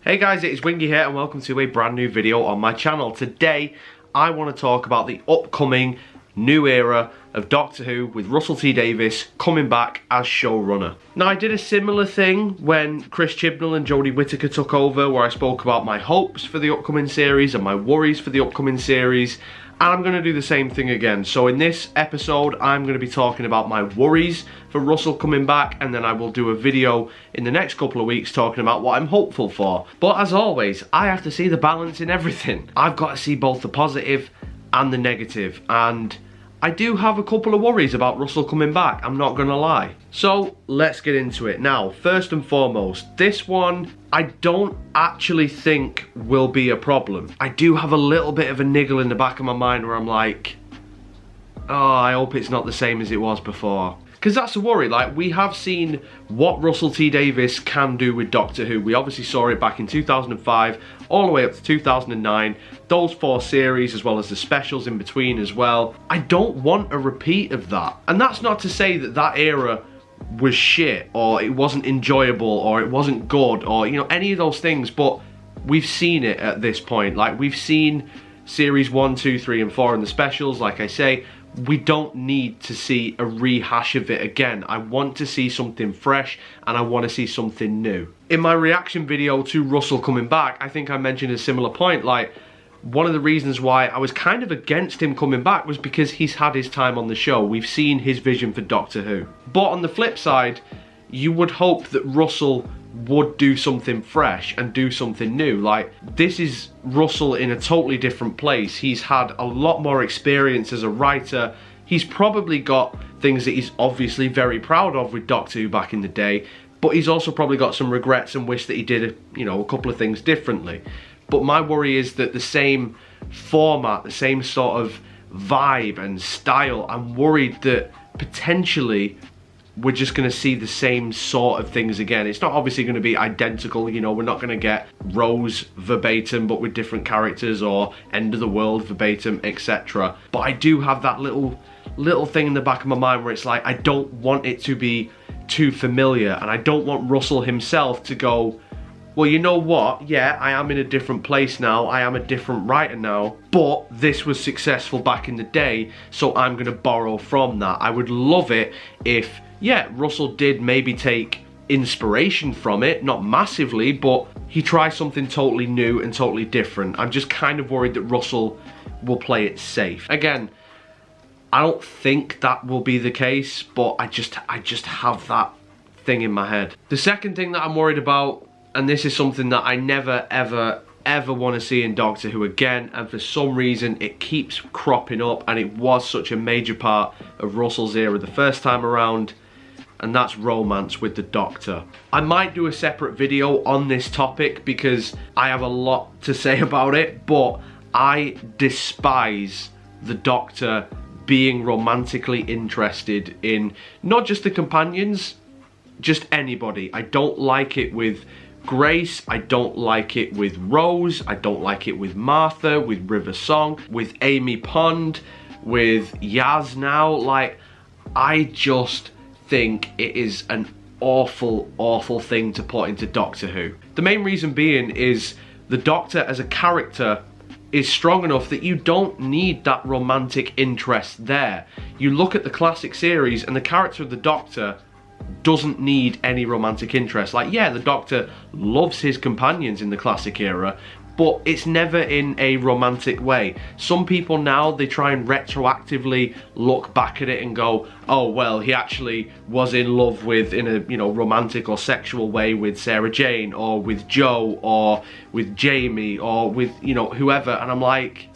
Hey guys, it is Wingy here and welcome to a brand new video on my channel. Today I want to talk about the upcoming new era of Doctor Who with Russell T Davies coming back as showrunner. Now, I did a similar thing when Chris Chibnall and Jodie Whittaker took over, where I spoke about my hopes for the upcoming series and my worries for the upcoming series, and I'm going to do the same thing again. So in this episode I'm going to be talking about my worries for Russell coming back, and then I will do a video in the next couple of weeks talking about what I'm hopeful for. But as always, I have to see the balance in everything. I've got to see both the positive and the negative, and I do have a couple of worries about Russell coming back, I'm not gonna lie. So let's get into it. Now, first and foremost, this one I don't actually think will be a problem. I do have a little bit of a niggle in the back of my mind where I'm like, oh, I hope it's not the same as it was before. Because that's a worry. Like, we have seen what Russell T Davies can do with Doctor Who. We obviously saw it back in 2005 all the way up to 2009. Those 4 series, as well as the specials in between as well. I don't want a repeat of that. And that's not to say that that era was shit, or it wasn't enjoyable, or it wasn't good, or, you know, any of those things. But we've seen it at this point. Like, we've seen series 1, 2, 3 and 4 and the specials, like I say. We don't need to see a rehash of it again. I want to see something fresh, and I want to see something new. In my reaction video to Russell coming back, I think I mentioned a similar point. Like, one of the reasons why I was kind of against him coming back was because he's had his time on the show. We've seen his vision for Doctor Who. But on the flip side, you would hope that Russell would do something fresh and do something new. Like, this is Russell in a totally different place. He's had a lot more experience as a writer. He's probably got things that he's obviously very proud of with Doctor Who back in the day, but he's also probably got some regrets and wish that he did, you know, a couple of things differently. But my worry is that the same format, the same sort of vibe and style, I'm worried that potentially we're just going to see the same sort of things again. It's not obviously going to be identical, you know, we're not going to get Rose verbatim but with different characters, or End of the World verbatim, etc. But I do have that little thing in the back of my mind where it's like, I don't want it to be too familiar, and I don't want Russell himself to go, well, you know what, yeah, I am in a different place now, I am a different writer now, but this was successful back in the day, so I'm going to borrow from that. I would love it if, yeah, Russell did maybe take inspiration from it, not massively, but he tries something totally new and totally different. I'm just kind of worried that Russell will play it safe. Again, I don't think that will be the case, but I just have that thing in my head. The second thing that I'm worried about, and this is something that I never ever want to see in Doctor Who again, and for some reason it keeps cropping up, and it was such a major part of Russell's era the first time around, and that's romance with the Doctor. I might do a separate video on this topic because I have a lot to say about it, but I despise the Doctor being romantically interested in not just the companions, just anybody. I don't like it with Grace, I don't like it with Rose, I don't like it with Martha, with River Song, with Amy Pond, with Yaz now. Like, I just think it is an awful thing to put into Doctor Who. The main reason being is the Doctor as a character is strong enough that you don't need that romantic interest there. You look at the classic series and the character of the Doctor doesn't need any romantic interest. Like, yeah, the Doctor loves his companions in the classic era, but it's never in a romantic way. Some people now, they try and retroactively look back at it and go, oh, well, he actually was in love with, in a, you know, romantic or sexual way with Sarah Jane, or with Joe, or with Jamie, or with, you know, whoever. And I'm like,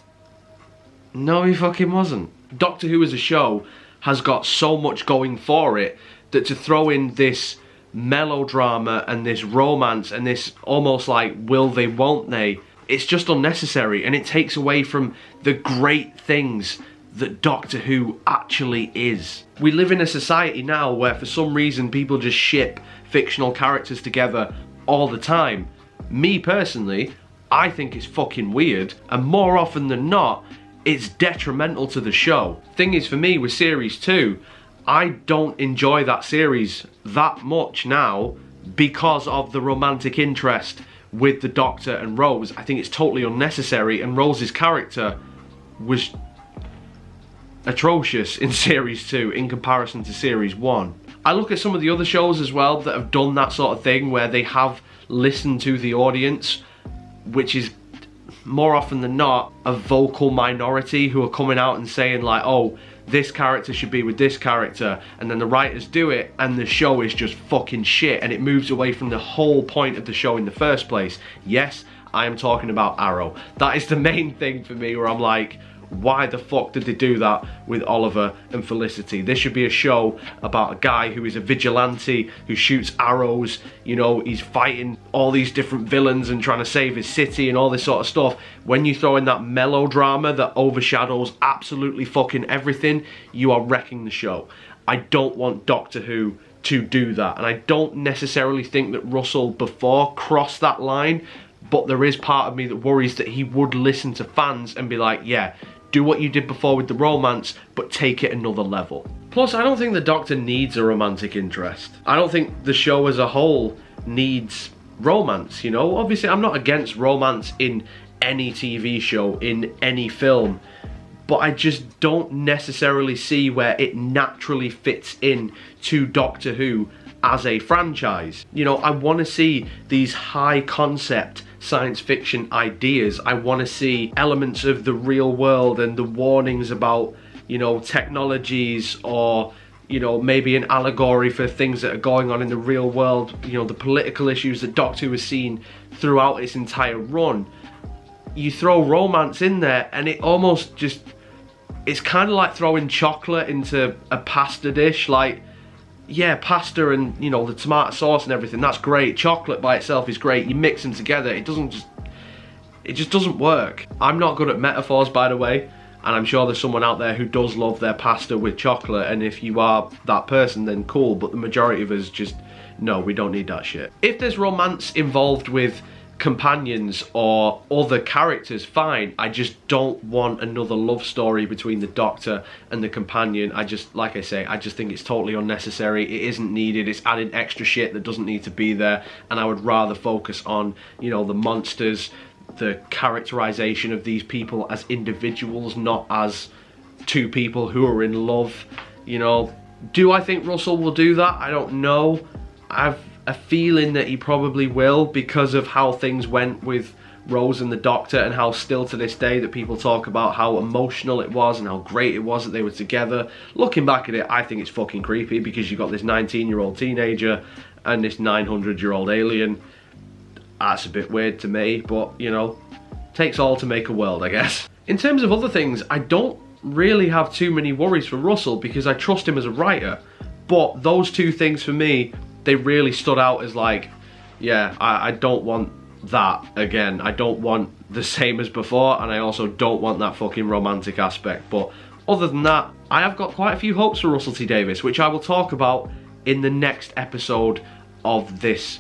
no, he fucking wasn't. Doctor Who as a show has got so much going for it that to throw in this melodrama and this romance and this almost like will they won't they, it's just unnecessary, and it takes away from the great things that Doctor Who actually is. We live in a society now where for some reason people just ship fictional characters together all the time. Me personally, I think it's fucking weird, and more often than not it's detrimental to the show. Thing is, for me with series 2, I don't enjoy that series that much now because of the romantic interest with the Doctor and Rose. I think it's totally unnecessary, and Rose's character was atrocious in Series 2 in comparison to Series 1. I look at some of the other shows as well that have done that sort of thing, where they have listened to the audience, which is more often than not a vocal minority who are coming out and saying like, oh, this character should be with this character, and then the writers do it and the show is just fucking shit, and it moves away from the whole point of the show in the first place. Yes, I am talking about Arrow. That is the main thing for me, where I'm like, why the fuck did they do that with Oliver and Felicity? This should be a show about a guy who is a vigilante, who shoots arrows, you know, he's fighting all these different villains and trying to save his city and all this sort of stuff. When you throw in that melodrama that overshadows absolutely fucking everything, you are wrecking the show. I don't want Doctor Who to do that, and I don't necessarily think that Russell before crossed that line, but there is part of me that worries that he would listen to fans and be like, yeah, do what you did before with the romance, but take it another level. Plus, I don't think the Doctor needs a romantic interest. I don't think the show as a whole needs romance, you know? Obviously, I'm not against romance in any TV show, in any film, but I just don't necessarily see where it naturally fits in to Doctor Who as a franchise. You know, I want to see these high concept science fiction ideas. I want to see elements of the real world and the warnings about, you know, technologies, or, you know, maybe an allegory for things that are going on in the real world, you know, the political issues that Doctor Who has seen throughout its entire run. You throw romance in there and it almost just, it's kind of like throwing chocolate into a pasta dish. Like, yeah, pasta and, you know, the tomato sauce and everything, that's great. Chocolate by itself is great. You mix them together, it just doesn't work. I'm not good at metaphors, by the way, and I'm sure there's someone out there who does love their pasta with chocolate, and if you are that person, then cool, but the majority of us just, no, we don't need that shit. If there's romance involved with companions or other characters, fine. I just don't want another love story between the Doctor and the companion. I just, like I say, I just think it's totally unnecessary. It isn't needed. It's adding extra shit that doesn't need to be there, and I would rather focus on, you know, the monsters, the characterization of these people as individuals, not as two people who are in love, you know. Do I think Russell will do that? I don't know. I've a feeling that he probably will, because of how things went with Rose and the Doctor, and how still to this day that people talk about how emotional it was and how great it was that they were together. Looking back at it, I think it's fucking creepy, because you've got this 19-year-old teenager and this 900-year-old alien. That's a bit weird to me, but, you know, takes all to make a world, I guess. In terms of other things, I don't really have too many worries for Russell, because I trust him as a writer, but those two things for me, they really stood out as like, yeah, I don't want that again. I don't want the same as before, and I also don't want that fucking romantic aspect. But other than that, I have got quite a few hopes for Russell T Davies, which I will talk about in the next episode of this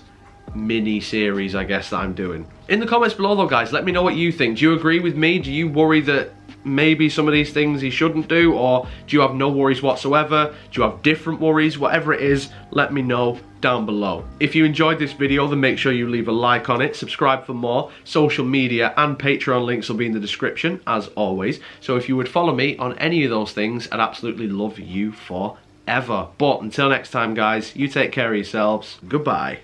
mini series, I guess, that I'm doing. In the comments below though, guys, let me know what you think. Do you agree with me? Do you worry that maybe some of these things he shouldn't do, or do you have no worries whatsoever? Do you have different worries? Whatever it is, let me know down below. If you enjoyed this video, then make sure you leave a like on it, subscribe for more. Social media and Patreon links will be in the description, as always. So if you would follow me on any of those things, I'd absolutely love you forever. But until next time, guys, you take care of yourselves. Goodbye.